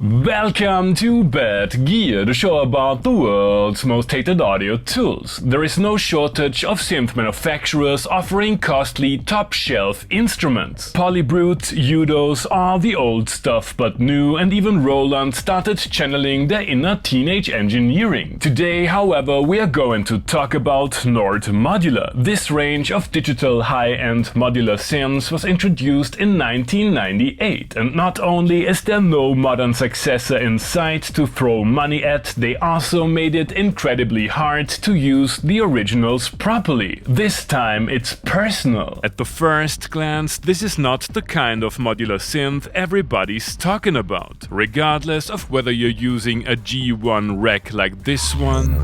Welcome to Bad Gear, the show about the world's most hated audio tools. There is no shortage of synth manufacturers offering costly top-shelf instruments. PolyBrutes, UDOs are the old stuff but new, and even Roland started channeling their inner teenage engineering. Today, however, we are going to talk about Nord Modular. This range of digital high-end modular synths was introduced in 1998, and not only is there no modern successor in sight to throw money at, they also made it incredibly hard to use the originals properly. This time it's personal. At the first glance, this is not the kind of modular synth everybody's talking about, regardless of whether you're using a G1 rack like this one,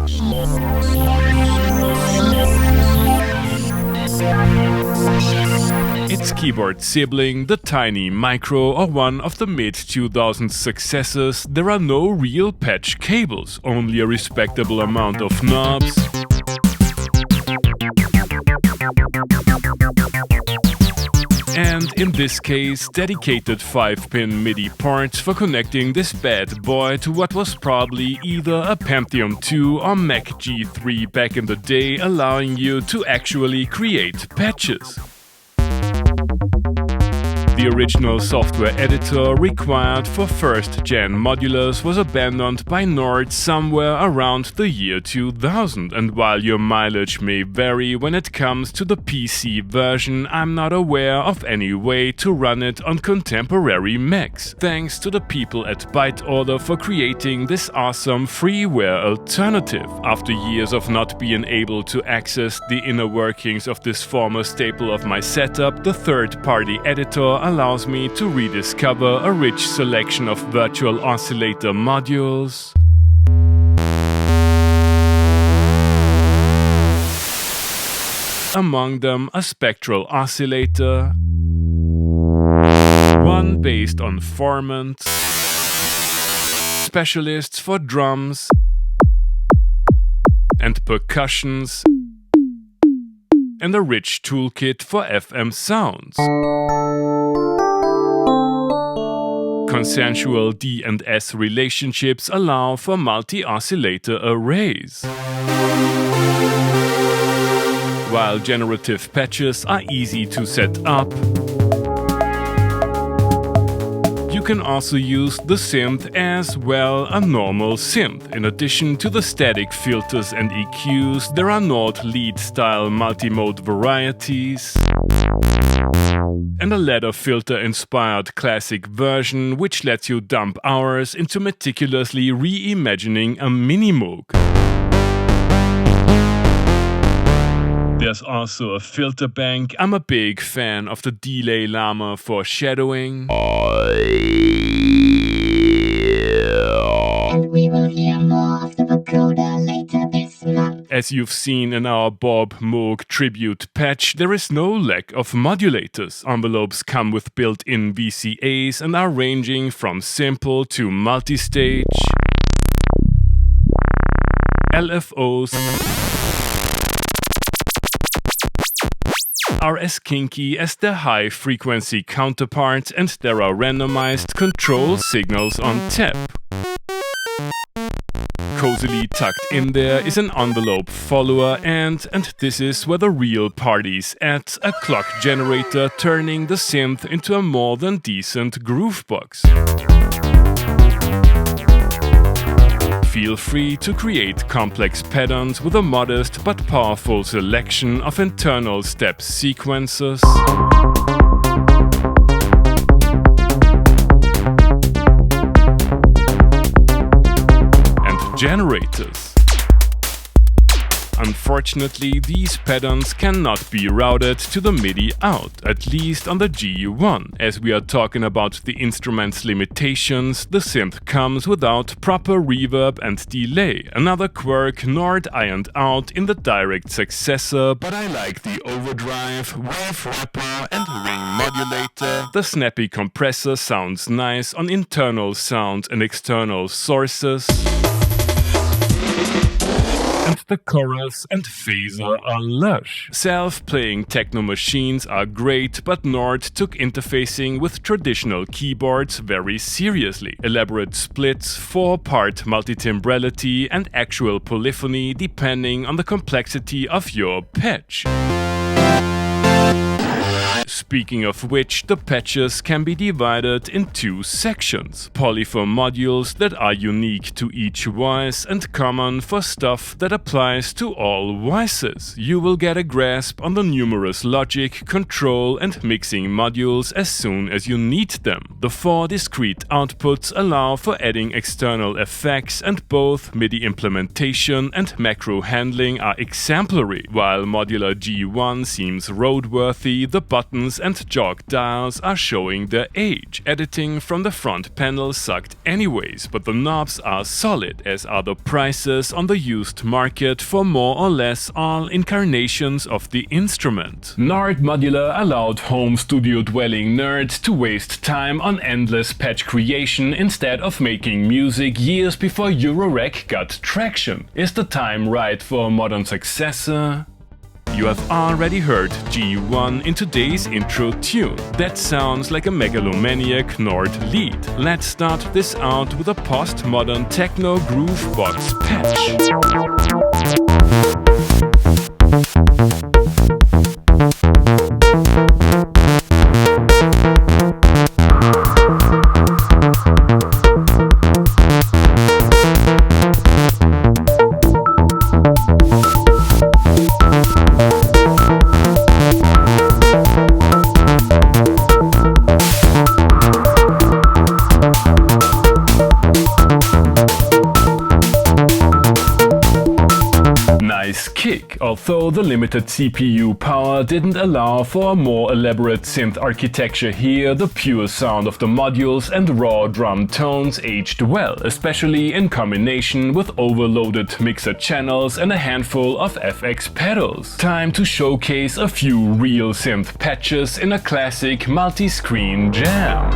its keyboard sibling, the tiny Micro, or one of the mid-2000s successors. There are no real patch cables, only a respectable amount of knobs, and in this case, dedicated 5-pin MIDI ports for connecting this bad boy to what was probably either a Pentium 2 or Mac G3 back in the day, allowing you to actually create patches. The original software editor required for first-gen modulars was abandoned by Nord somewhere around the year 2000, and while your mileage may vary when it comes to the PC version, I'm not aware of any way to run it on contemporary Macs. Thanks to the people at Byte for creating this awesome freeware alternative. After years of not being able to access the inner workings of this former staple of my setup, the third-party editor allows me to rediscover a rich selection of virtual oscillator modules, among them a spectral oscillator, one based on formants, specialists for drums and percussions, and a rich toolkit for FM sounds. Consensual D and S relationships allow for multi-oscillator arrays, while generative patches are easy to set up. You can also use the synth as, well, a normal synth. In addition to the static filters and EQs, there are Nord lead-style multimode varieties, and a ladder filter-inspired classic version which lets you dump hours into meticulously reimagining a Minimoog. There's also a filter bank. I'm a big fan of the delay llama for shadowing. And we will hear more of the vocoder later this month. As you've seen in our Bob Moog tribute patch, there is no lack of modulators. Envelopes come with built-in VCAs and are ranging from simple to multi-stage. LFOs are as kinky as their high-frequency counterparts, and there are randomized control signals on tap. Cozily tucked in there is an envelope follower, and this is where the real party's at, a clock generator turning the synth into a more than decent Groovebox. Feel free to create complex patterns with a modest but powerful selection of internal step sequencers and generators. Unfortunately, these patterns cannot be routed to the MIDI out, at least on the G1. As we are talking about the instrument's limitations, the synth comes without proper reverb and delay. Another quirk Nord ironed out in the direct successor, but I like the overdrive, wave wrapper and ring modulator. The snappy compressor sounds nice on internal sound and external sources. and the chorus and phaser are lush. Self-playing techno machines are great, but Nord took interfacing with traditional keyboards very seriously. Elaborate splits, 4-part multitimbrality, and actual polyphony depending on the complexity of your patch. Speaking of which, the patches can be divided in 2 sections. Polyphone modules that are unique to each voice and common for stuff that applies to all voices. You will get a grasp on the numerous logic, control and mixing modules as soon as you need them. The 4 discrete outputs allow for adding external effects, and both MIDI implementation and macro handling are exemplary. While Modular G1 seems roadworthy, the buttons and jog dials are showing their age. Editing from the front panel sucked anyways, but the knobs are solid, as are the prices on the used market for more or less all incarnations of the instrument. Nord Modular allowed home studio dwelling nerds to waste time on endless patch creation instead of making music years before Eurorack got traction. Is the time right for a modern successor? You have already heard G1 in today's intro tune. That sounds like a megalomaniac Nord lead. Let's start this out with a postmodern techno Groovebox patch. Kick, although the limited CPU power didn't allow for a more elaborate synth architecture here, the pure sound of the modules and raw drum tones aged well, especially in combination with overloaded mixer channels and a handful of FX pedals. Time to showcase a few real synth patches in a classic multi-screen jam.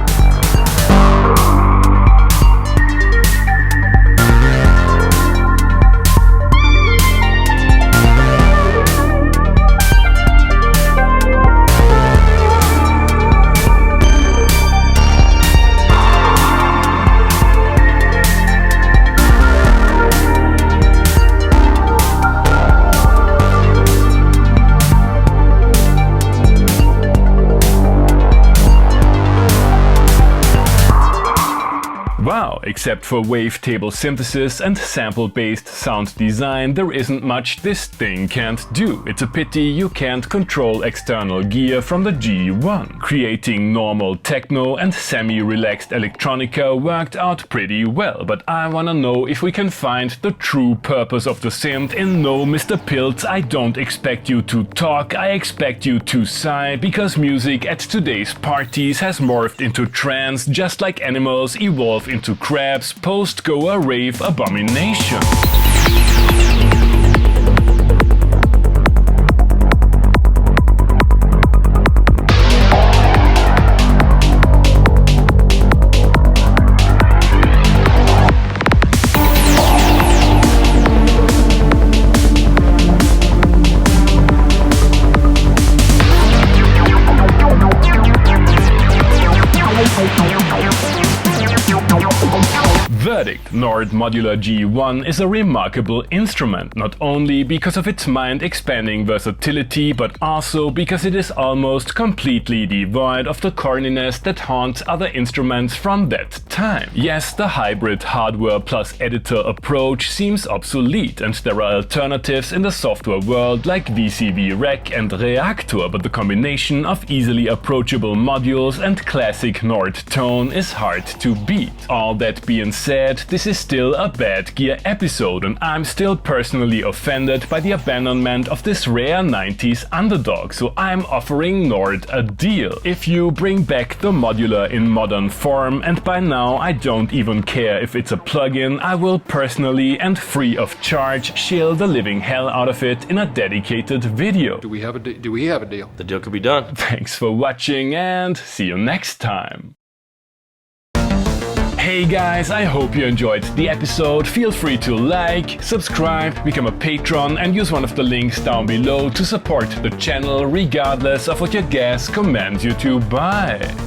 Wow, except for wavetable synthesis and sample-based sound design, there isn't much this thing can't do. It's a pity you can't control external gear from the G1. Creating normal techno and semi-relaxed electronica worked out pretty well, but I wanna know if we can find the true purpose of the synth in No Mr. Pilz, I don't expect you to talk, I expect you to sigh, because music at today's parties has morphed into trance just like animals evolve into crabs post-Goa rave abomination. Verdict: Nord Modular G1 is a remarkable instrument, not only because of its mind-expanding versatility, but also because it is almost completely devoid of the corniness that haunts other instruments from that time. Yes, the hybrid hardware plus editor approach seems obsolete, and there are alternatives in the software world like VCV Rack and Reaktor, but the combination of easily approachable modules and classic Nord tone is hard to beat. All that being said, this is still a bad gear episode, and I'm still personally offended by the abandonment of this rare 90s underdog, so I'm offering Nord a deal. If you bring back the modular in modern form, and by now I don't even care if it's a plugin, I will personally and free of charge shill the living hell out of it in a dedicated video. Do we have a deal? The deal could be done. Thanks for watching and see you next time. Hey guys, I hope you enjoyed the episode. Feel free to like, subscribe, become a patron and use one of the links down below to support the channel regardless of what your gas commands you to buy.